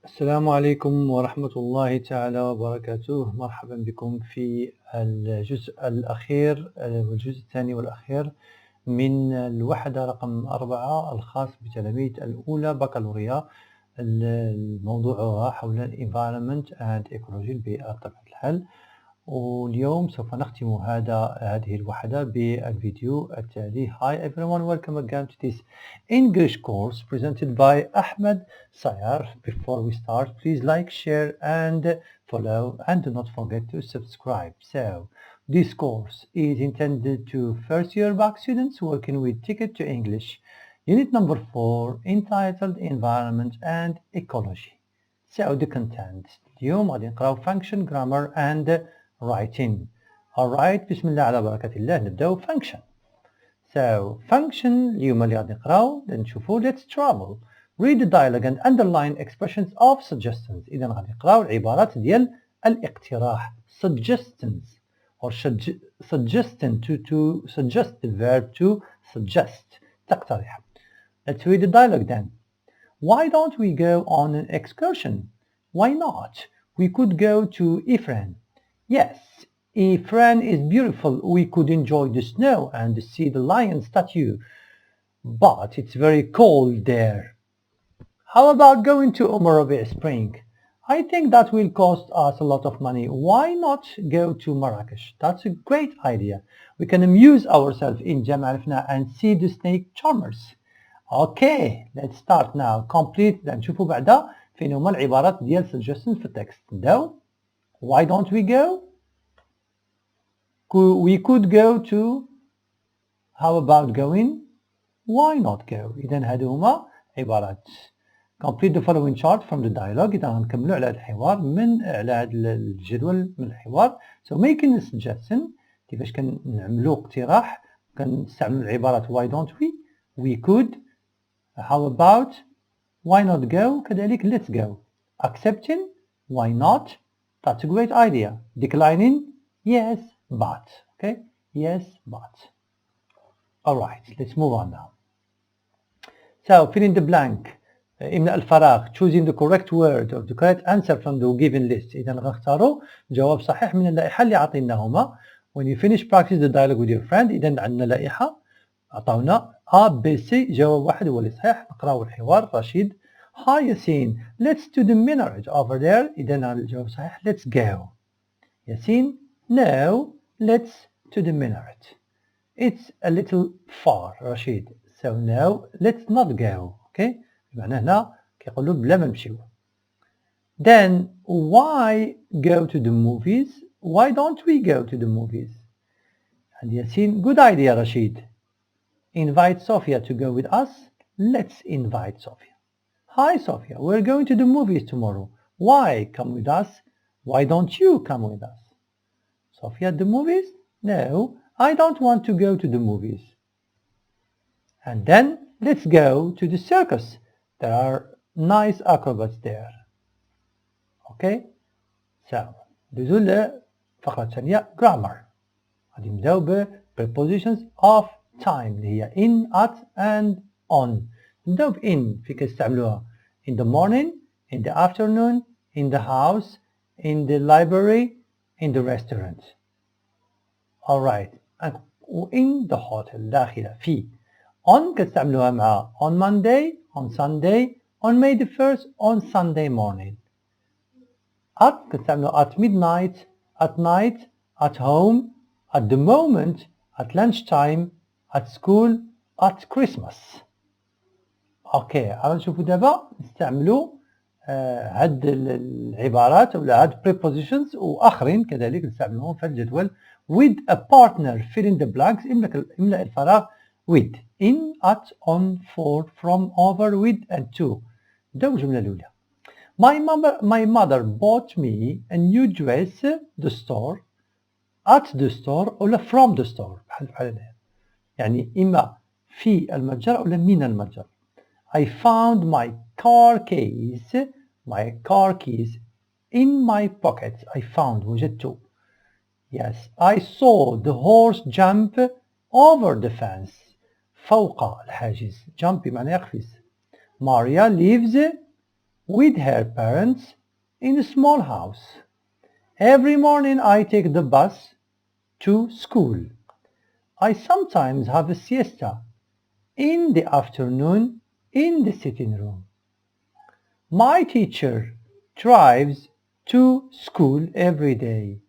السلام عليكم ورحمة الله تعالى وبركاته. مرحبا بكم في الجزء الأخير والجزء الثاني والأخير من الوحدة رقم 4 الخاص بتلاميذ الأولى بكالوريا. الموضوع حول Environment and Ecology، البيئة بطبيعة الحال. واليوم سوف نختم هذه الوحدة بالفيديو التالي. Hi everyone, welcome again to this English course presented by Ahmed Sayar. Before we start, please like, share and follow, and do not forget to subscribe. So, this course is intended to first year Bac students working with Ticket to English, unit number 4, entitled Environment and Ecology. So, the content. اليوم غادي نقراو function, grammar and writing. Alright, بسم الله على بركة الله نبداو function. So, function اليوم اللي غادي نقراو نشوفو let's travel. Read the dialogue and underline expressions of suggestions. إذا غادي نقراو العبارات ديال الاقتراح suggestions or suggestion to suggest, the verb to suggest تقترح. Let's read the dialogue then. Why don't we go on an excursion? Why not? We could go to Ifrane. Yes, Ifrane is beautiful. We could enjoy the snow and see the lion statue. But it's very cold there. How about going to Umarabi Spring? I think that will cost us a lot of money. Why not go to Marrakesh? That's a great idea. We can amuse ourselves in Jam Arifna and see the snake charmers. Okay, let's start now. Complete. نشوفوا بعدا فين هما العبارات ديال suggestions في التكست. نبداو. Why don't we go? We could go to. How about going? Why not go? إذا هادو هما عبارات. Complete the following chart from the dialogue. إذا غنكملوا على هذا الحوار على هذا الجدول من الحوار. So making a suggestion، كيفاش كنعملوا اقتراح، كنستعملوا العبارات why don't we, we could, how about, why not go، كذلك let's go. Accepting, why not, that's a great idea. Declining, yes but. Okay, yes but. Alright, let's move on now. So fill in the blank. إملاء الفراغ. Choosing the correct word or the correct answer from the given list. إذا غنختاروا جواب صحيح من اللائحة اللي عطيناهما. When you finish practice the dialogue with your friend. إذا عندنا لائحة عطاونا A B C، جواب واحد هو اللي صحيح. نقراو الحوار. رشيد: Hi Yasin, let's to the minaret over there. إذا الجواب صحيح let's go. Yasin: No, let's to the minaret. It's a little far. Rashid: So no, let's not go. Okay. بمعنى هنا كيقولوا بلا ما نمشيو. Then why go to the movies? Why don't we go to the movies? And Yasin: Good idea, Rashid. Invite Sophia to go with us. Let's invite Sophia. Hi Sophia, we're going to the movies tomorrow. Why come with us? Why don't you come with us? Sophia: The movies? No, I don't want to go to the movies. And then let's go to the circus. There are nice acrobats there. Okay? So, ندوزو للفقرة الثانية grammar. غادي نبداو ب prepositions of time اللي هي in, at and on. نبداو ب in في كنستعملوها in the morning, in the afternoon, in the house, in the library, in the restaurant. Alright. And in the hotel داخلة في. On كنستعملوها مع on Monday, on Sunday, on May the 1st, on Sunday morning. At كنستعملوها at midnight, at night, at home, at the moment, at lunchtime, at school, at Christmas. اوكي، عاود نشوفوا دابا نستعملوا هاد العبارات ولا هاد prepositions واخرين كذلك نستعملوهم في الجدول with a partner. fill in the blanks. املأ الفراغ with, in, at, on, for, from, over, with and to. نبداو الجملة الأولى. My mother bought me a new dress the store, at the store ولا from the store. بحال هنا يعني إما في المتجر ولا من المتجر. I found my car keys in my pocket. I found وجدت. Yes, I saw the horse jump over the fence. فوق الحاجز. jump بمعنى يقفز. Maria lives with her parents in a small house. Every morning I take the bus to school. I sometimes have a siesta in the afternoon in the sitting room. My teacher drives to school every day.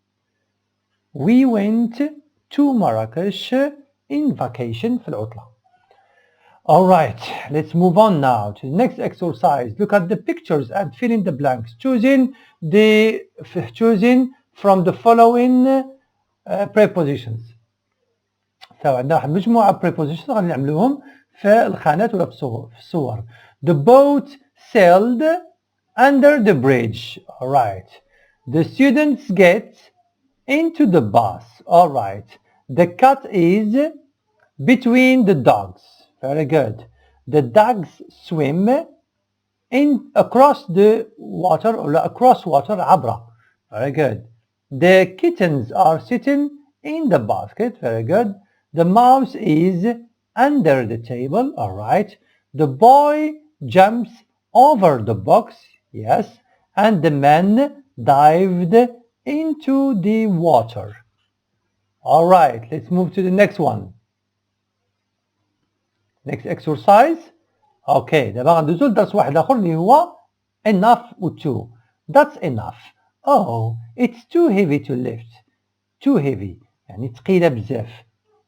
We went to Marrakesh in vacation في العطلة. Alright, let's move on now to the next exercise. Look at the pictures and fill in the blanks. Choosing from the following prepositions. عندنا واحد مجموعة prepositions غادي نعملوهم في الخانات ولا في الصور. The boat sailed under the bridge. Alright. The students get into the bus. Alright. The cat is between the dogs. Very good. The dogs swim across the water or across water عبرة. Very good. The kittens are sitting in the basket. Very good. The mouse is under the table. Alright. The boy jumps over the box. Yes. And the man dived into the water. Alright. Let's move to the next one. Next exercise. Okay. دابا غندوزو لدرس واحد آخر اللي هو enough و too. That's enough. Oh, it's too heavy to lift. Too heavy. يعني ثقيلة بزاف.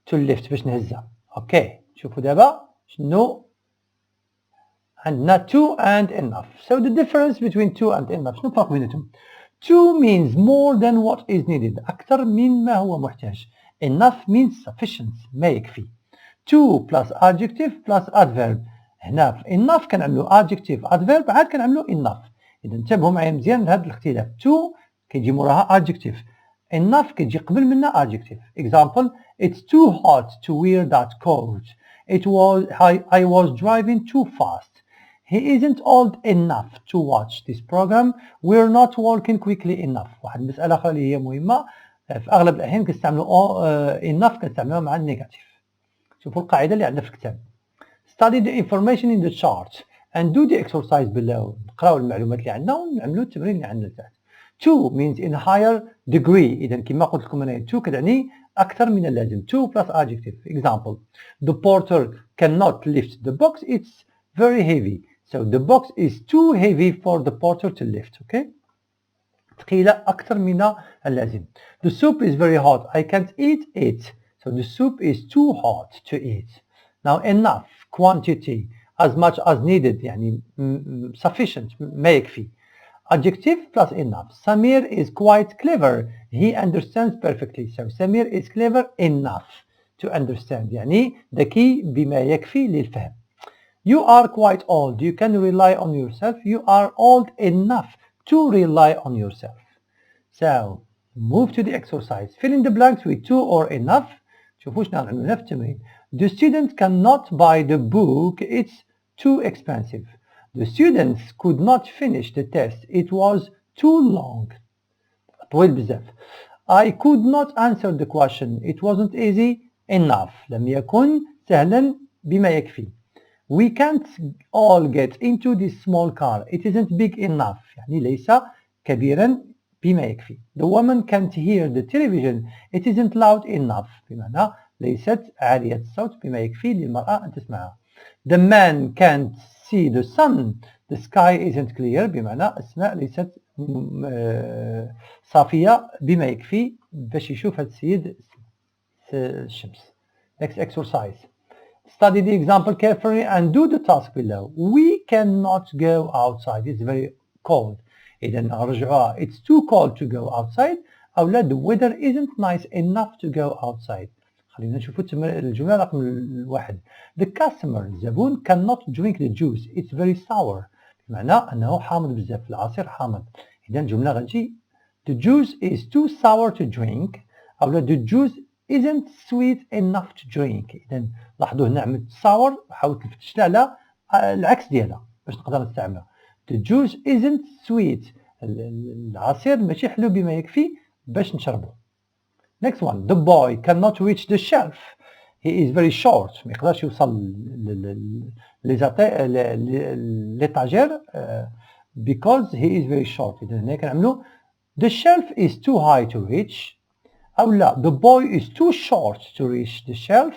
To lift باش نهزها. اوكي شوفوا دابا شنو عندنا to and enough. So the difference between to and enough شنو الفرق بيناتهم؟ To means more than what is needed. أكثر من ما هو محتاج. Enough means sufficient ما يكفي. To plus adjective plus adverb. هنا في enough كنعملو adjective adverb عاد كنعملو enough. إذا انتبهوا معايا مزيان لهذا الاختلاف. To كيجي موراها adjective. Enough كيجي قبل منها adjective. Example, it's too hot to wear that coat. I was driving too fast. He isn't old enough to watch this program. We're not walking quickly enough. واحد المسألة أخرى اللي هي مهمة في أغلب الأحيان كنستعملوا enough كنستعملوها مع النيجاتيف. شوفوا القاعدة اللي عندنا في الكتاب. Study the information in the chart and do the exercise below. نقراو المعلومات اللي عندنا ونعملوا التمرين اللي عندنا تحت. To means in a higher degree. إذا كما قلت لكم أنا to كتعني أكثر من اللازم. To plus adjective. Example. The porter cannot lift the box. It's very heavy. So the box is too heavy for the porter to lift. Okay. ثقيلة أكثر من اللازم. The soup is very hot. I can't eat it. So the soup is too hot to eat. Now enough. Quantity. As much as needed. يعني sufficient. ما يكفي. Adjective plus enough. Samir is quite clever. He understands perfectly. So Samir is clever enough to understand. يعني ذكي بما يكفي للفهم. You are quite old. You can rely on yourself. You are old enough to rely on yourself. So move to the exercise. Fill in the blanks with to or enough. شوفوا شنو نعملوا في التمرين. The student cannot buy the book. It's too expensive. The students could not finish the test. It was too long. طويل بزاف. I could not answer the question. It wasn't easy enough. لم يكن سهلا بما يكفي. We can't all get into this small car. It isn't big enough. يعني ليس كبيرا بما يكفي. The woman can't hear the television. It isn't loud enough. بمعنى ليست عالية الصوت بما يكفي للمرأة أن تسمعها. The man can't see the sun. The sky isn't clear. بمعنى السماء ليست صافية بما يكفي باش يشوف هذا السيد الشمس. Next exercise. Study the example carefully and do the task below. We cannot go outside. It's very cold. إذا نرجعوها. It's too cold to go outside. أو لا, the weather isn't nice enough to go outside. خلينا نشوفوا الجملة رقم 1. The customer, الزبون, cannot drink the juice. It's very sour. بمعنى أنه حامض بزاف. العصير حامض. إذا الجملة غتجي The juice is too sour to drink. أو لا, the juice isn't sweet enough to drink. إذا لاحظوا هنا عملت sour وحاولت نفتش على العكس ديالها باش نقدر نستعملها. The juice isn't sweet. العصير ماشي حلو بما يكفي باش نشربه. Next one. The boy cannot reach the shelf. He is very short. ما يقدرش يوصل ليطاجير because he is very short. إذا هنا كنعملو the shelf is too high to reach، أو لا the boy is too short to reach the shelf،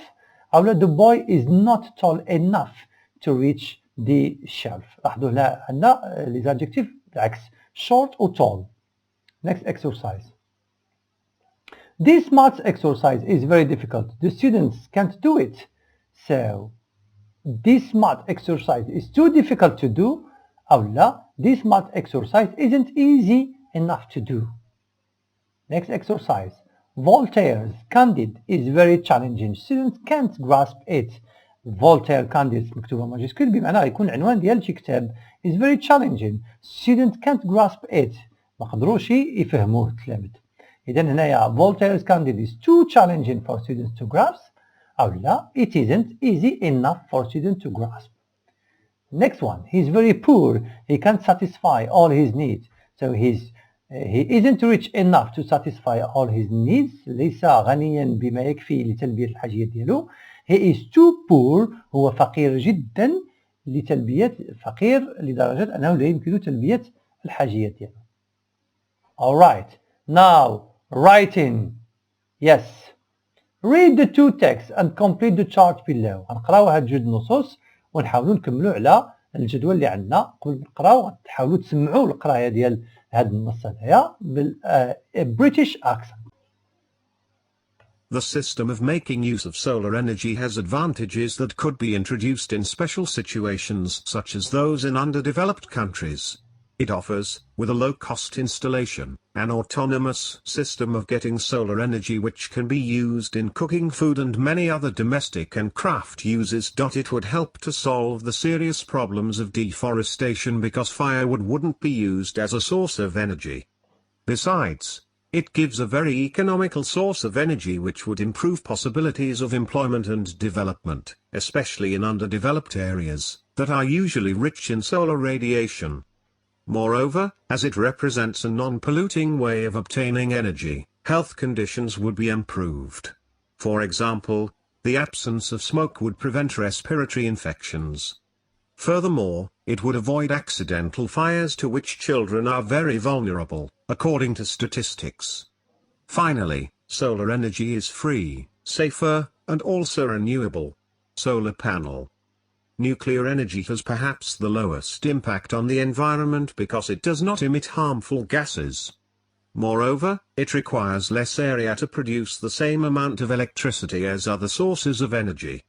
أو لا the boy is not tall enough to reach the shelf. لاحظوا هنا عندنا les adjectives بالعكس short و tall. Next exercise. This maths exercise is very difficult. The students can't do it. So this math exercise is too difficult to do. أو لا this math exercise isn't easy enough to do. Next exercise. Voltaire's Candide is very challenging. Students can't grasp it. Voltaire Candide مكتوبة ماجيسكول بمعنى يكون العنوان ديال شي كتاب is very challenging. Students can't grasp it. ما قدروش يفهموه التلاميذ. إذا هنايا Voltaire's Candide is too challenging for students to grasp. أو لا it isn't easy enough for students to grasp. Next one. He's very poor. He can't satisfy all his needs. So he isn't rich enough to satisfy all his needs. ليس غنيا بما يكفي لتلبية الحاجيات ديالو. He is too poor. هو فقير جدا لتلبية فقير لدرجة أنه لا يمكن تلبية الحاجيات ديالو. Alright. Now writing. Yes. Read the two texts and complete the chart below. غنقراو هاد جوج نصوص ونحاولوا نكملوا على الجدول اللي عندنا. قبل ما نقراو تحاولوا تسمعوا القرايه ديال هاد النص هذايا بالبريتش accent. The system of making use of solar energy has advantages that could be introduced in special situations such as those in underdeveloped countries. It offers, with a low-cost installation, an autonomous system of getting solar energy which can be used in cooking food and many other domestic and craft uses. It would help to solve the serious problems of deforestation because firewood wouldn't be used as a source of energy. Besides, it gives a very economical source of energy which would improve possibilities of employment and development, especially in underdeveloped areas that are usually rich in solar radiation. Moreover, as it represents a non-polluting way of obtaining energy, health conditions would be improved. For example, the absence of smoke would prevent respiratory infections. Furthermore, it would avoid accidental fires to which children are very vulnerable, according to statistics. Finally, solar energy is free, safer, and also renewable. Solar panel. Nuclear energy has perhaps the lowest impact on the environment because it does not emit harmful gases. Moreover, it requires less area to produce the same amount of electricity as other sources of energy.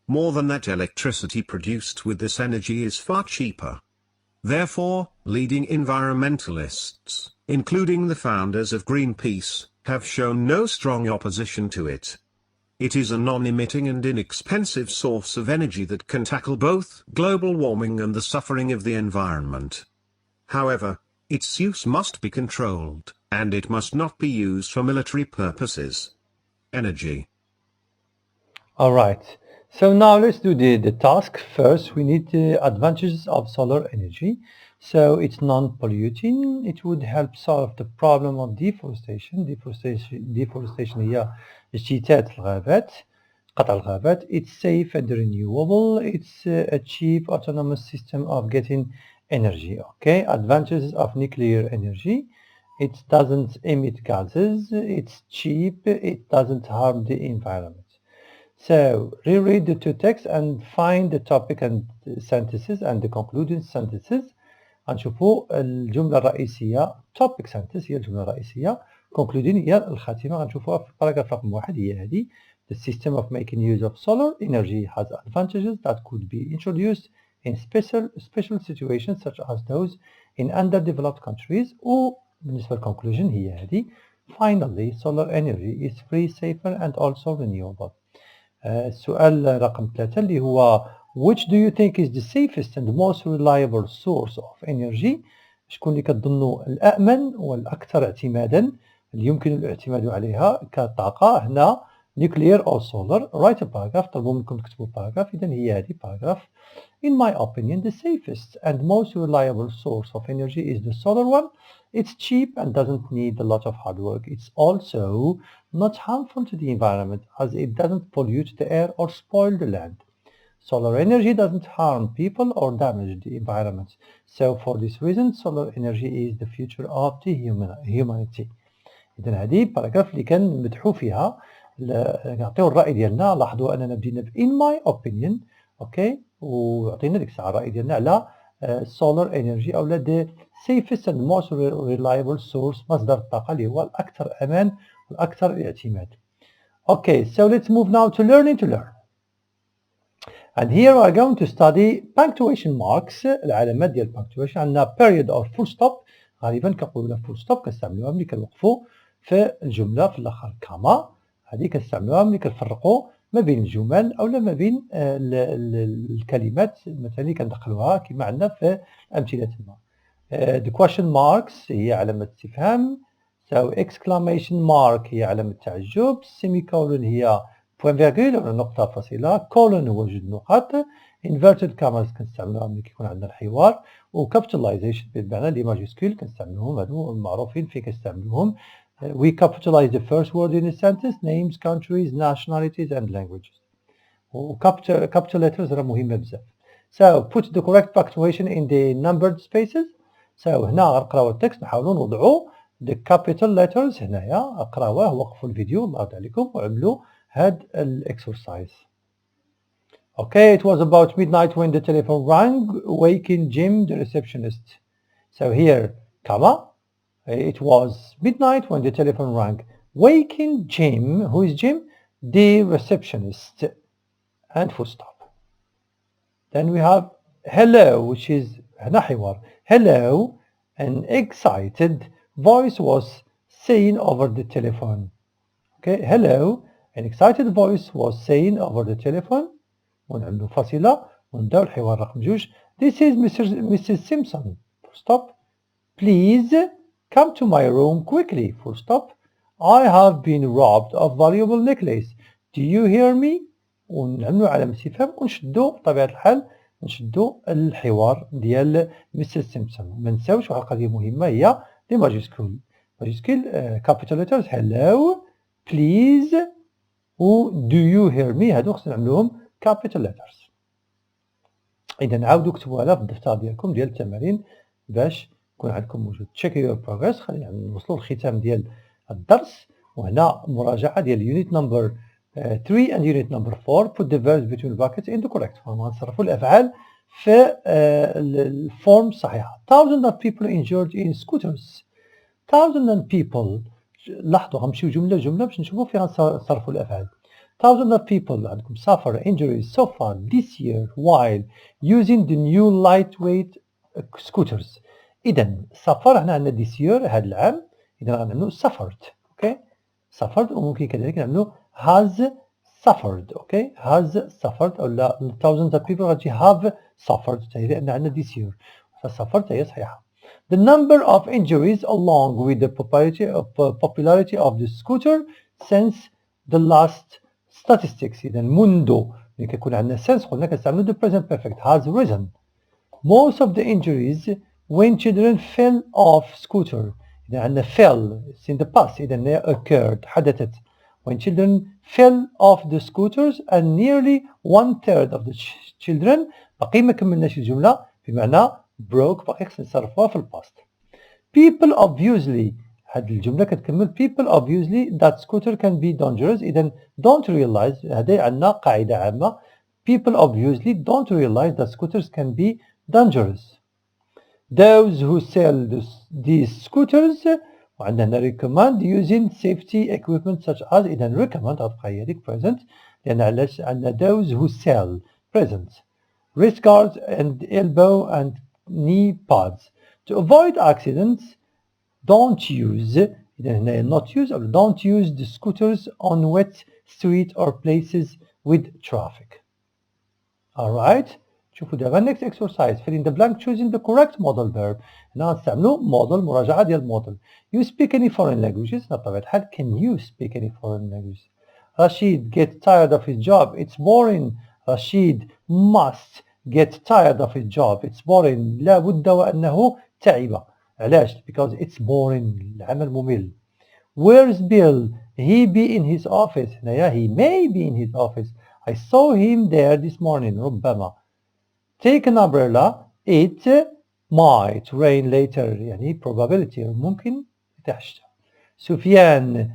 More than that, electricity produced with this energy is far cheaper. Therefore, leading environmentalists, including the founders of Greenpeace, have shown no strong opposition to it. It is a non-emitting and inexpensive source of energy that can tackle both global warming and the suffering of the environment. However, its use must be controlled, and it must not be used for military purposes. Energy. Alright, so now let's do the task. First, we need the advantages of solar energy. So it's non-polluting. It would help solve the problem of deforestation. Deforestation هي اجتثاث الغابات، قطع الغابات. It's safe and renewable. It's a cheap autonomous system of getting energy. Okay, advantages of nuclear energy. It doesn't emit gases. It's cheap. It doesn't harm the environment. So reread the two texts and find the topic and sentences and the concluding sentences. غنشوفوا الجملة الرئيسية topic sentence هي الجملة الرئيسية، concluding هي الخاتمة. غنشوفوها في الباراجراف رقم 1 هي هذه. The system of making use of solar energy has advantages that could be introduced in special situations such as those in underdeveloped countries. وبالنسبة للconclusion هي هذه. Finally, solar energy is free, safer and also renewable. السؤال رقم 3 اللي هو which do you think is the safest and most reliable source of energy؟ شكون اللي كتظنوا الأأمن والأكثر اعتمادا اللي يمكن الاعتماد عليها كطاقة؟ هنا nuclear or solar. Write a paragraph. طلبوا منكم تكتبوا paragraph. إذن هي هذه paragraph. In my opinion, the safest and most reliable source of energy is the solar one. It's cheap and doesn't need a lot of hard work. It's also not harmful to the environment as it doesn't pollute the air or spoil the land. Solar energy doesn't harm people or damage the environment. So for this reason, solar energy is the future of the humanity. إذا هذه باراجراف اللي كان نمدحوا فيها نعطيو الرأي ديالنا. لاحظوا أننا بدينا ب in my opinion، أوكي، وعطينا ديك الساعة الرأي ديالنا على solar energy أو the safest and most reliable source، مصدر الطاقة اللي هو الأكثر أمان والأكثر اعتماد. Okay, so let's move now to learning to learn. And here we are going to study punctuation marks، العلامات ديال punctuation. عندنا period or full stop، غالبا كنقولوا لها full stop كنستعملوها ملي كنوقفوا في الجملة في الآخر كاما، هذه كنستعملوها ملي كنفرقوا ما بين الجمل أو ما بين الكلمات مثلا اللي كندخلوها كما عندنا في أمثلة ما. The question marks هي علامة استفهام، so exclamation mark هي علامة تعجب، semicolon هي point virgule ولا نقطة فاصلة، colon هو جوج نقاط، inverted commas كنستعملوها ملي كيكون عندنا الحوار، و capitalization بمعنى لي ماجيسكول كنستعملوهم، هادو معروفين فين كنستعملوهم. We capitalize the first word in a sentence: names, countries, nationalities and languages. و capital letters راه مهمة بزاف. So put the correct punctuation in the numbered spaces. So هنا غنقراو التكست نحاولوا نوضعوا the capital letters هنايا، اقراوه وقفوا الفيديو الله يرضي عليكم وعملوا هاد الاكسرسايز. Okay, it was about midnight when the telephone rang, waking Jim, the receptionist. So here, comma, it was midnight when the telephone rang, waking Jim, who is Jim? The receptionist, and full stop. Then we have hello, which is هنا حوار. Hello, an excited voice was saying over the telephone. Okay, hello, an excited voice was saying over the telephone. ونعملوا فاصلة ونبداو الحوار رقم 2. This is Mrs. Simpson. Full stop. Please come to my room quickly. Full stop. I have been robbed of valuable necklace. Do you hear me? ونعملوا علامة استفهام ونشدوا بطبيعة الحال نشدوا الحوار ديال Mrs. Simpson. ما نساوش واحد القضية مهمة هي لي ماجيسكول. ماجيسكول capital letters hello, please و do you hear me هادو خصنا نعملوهم capital letters. إذا نعاودوا اكتبوها لها في الدفتر ديالكم ديال التمارين باش يكون عندكم موجود. check your progress. خلينا نوصلوا للختام ديال الدرس، وهنا مراجعة ديال unit number 3 and unit number 4. put the verbs between brackets in the correct form. غنصرفوا الأفعال في الفورم الصحيحة. thousands of people injured in scooters. thousands of people. لاحظوا غنمشيو جملة جملة باش نشوفوا فيها نصرفوا الأفعال. thousands of people عندكم suffer injuries so far this year while using the new lightweight scooters. إذا suffer هنا عندنا this year هذا العام، إذا غنعملوا suffered. أوكي suffered، وممكن كذلك نعملوا has suffered. أوكي has suffered أو لا thousands of people غتجي have suffered لأن عندنا this year، فsuffered هي صحيحة. The number of injuries along with the popularity of the scooter since the last statistics. إذا منذ ملي كيكون عندنا since قلنا كنستعملوا the present perfect has risen. Most of the injuries when children fell off scooter. إذا عندنا fell it's in the past، إذا occurred حدثت. When children fell off the scooters and nearly 1/3 of the children. باقي ما كملناش الجملة بمعنى broke، باقي خصنا نصرفوها في الباست. People obviously هاد الجملة كتكمل people obviously that scooter can be dangerous. إذا don't realize هذا عندنا قاعدة عامة. People obviously don't realize that scooters can be dangerous. Those who sell these scooters وعندنا هنا recommend using safety equipment such as. إذا recommend غتبقى هي هذيك present لأن علاش عندنا those who sell present. Wrist guards and elbow and knee pads. To avoid accidents don't use إذا هنا not use أو don't use the scooters on wet street or places with traffic. Alright. شوفوا دابا next exercise. fill in the blank choosing the correct modal verb. هنا غنستعملوا modal مراجعة ديال modal. You speak any foreign languages؟ بطبيعة الحال can you speak any foreign languages؟ Rashid get tired of his job. It's boring. Rashid must get tired of his job. It's boring. لا بد وأنه تعب. علاش؟ because it's boring. العمل ممل. Where's Bill? He be in his office. هنايا he may be in his office. I saw him there this morning. ربما. Take an umbrella. It might rain later. يعني probability ممكن تحشى. سفيان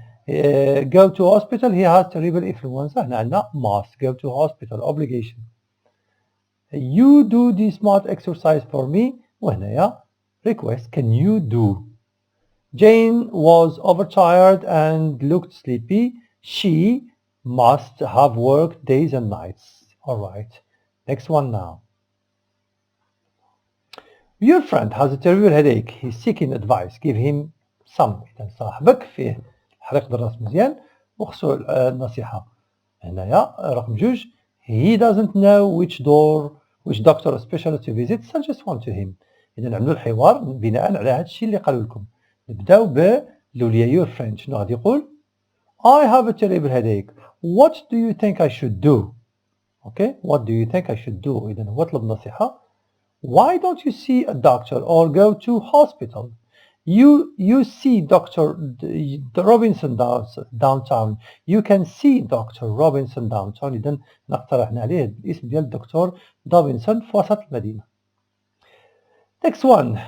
go to hospital. He has terrible influenza. هنا عندنا must go to hospital obligation. You do the smart exercise for me. وهنايا request. Can you do? Jane was overtired and looked sleepy. She must have worked days and nights. Alright. Next one now. Your friend has a terrible headache. He's seeking advice. Give him some. إذا صاحبك فيه حريق الراس مزيان وخصو النصيحة. هنايا رقم 2. He doesn't know which doctor or specialist to visit. Suggest one to him. إذا نعملوا الحوار بناء على هذا الشيء اللي قالوا لكم. نبداو بالأولية. Your friend شنو غادي يقول؟ I have a terrible headache. What do you think I should do? Okay. What do you think I should do? إذا هو طلب نصيحة. Why don't you see a doctor or go to hospital? You see Dr. Robinson downtown. You can see Dr. Robinson downtown. إذا نقترحنا عليه الاسم ديال الدكتور دافنسون في وسط المدينة. Next one.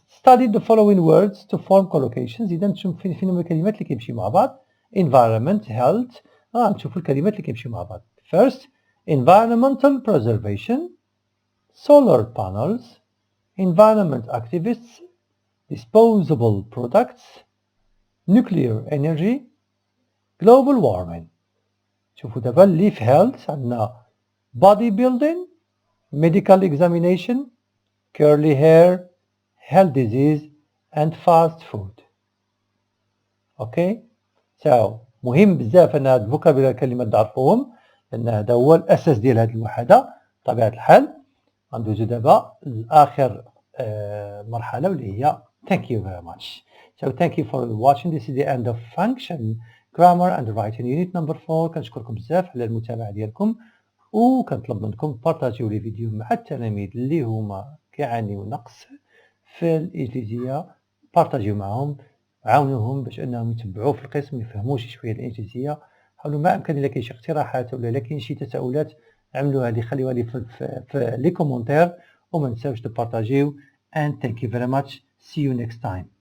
Study the following words to form collocations. إذا نشوف فين هما الكلمات اللي كيمشي مع بعض. Environment, health. نشوفوا الكلمات اللي كيمشي مع بعض. First, environmental preservation. Solar panels, environment activists, disposable products, nuclear energy, global warming. شوفوا دابا اللي في health عندنا body building, medical examination, curly hair, health disease and fast food. Okay? So مهم بزاف ان هاد الفوكابيلار الكلمات تعرفوهم لان هذا هو الاساس ديال هاد الوحده بطبيعه الحال. غندوزو دابا لآخر مرحلة واللي هي thank you very much. So thank you for watching. This is the end of function grammar and writing unit number 4. كنشكركم بزاف على المتابعة ديالكم وكنطلب منكم بارطاجيو لي فيديو مع التلاميذ اللي هما كيعانيو نقص في الإنجليزية. بارطاجيو معهم، عاونوهم باش انهم يتبعوا في القسم يفهموا شي شوية الإنجليزية. حاولوا ما امكن الا كاين شي اقتراحات ولا كاين شي تساؤلات عملوها لي خليوها لي في لي كومونتير وما نساوش تبارطاجيو. and thank you very much. See you next time.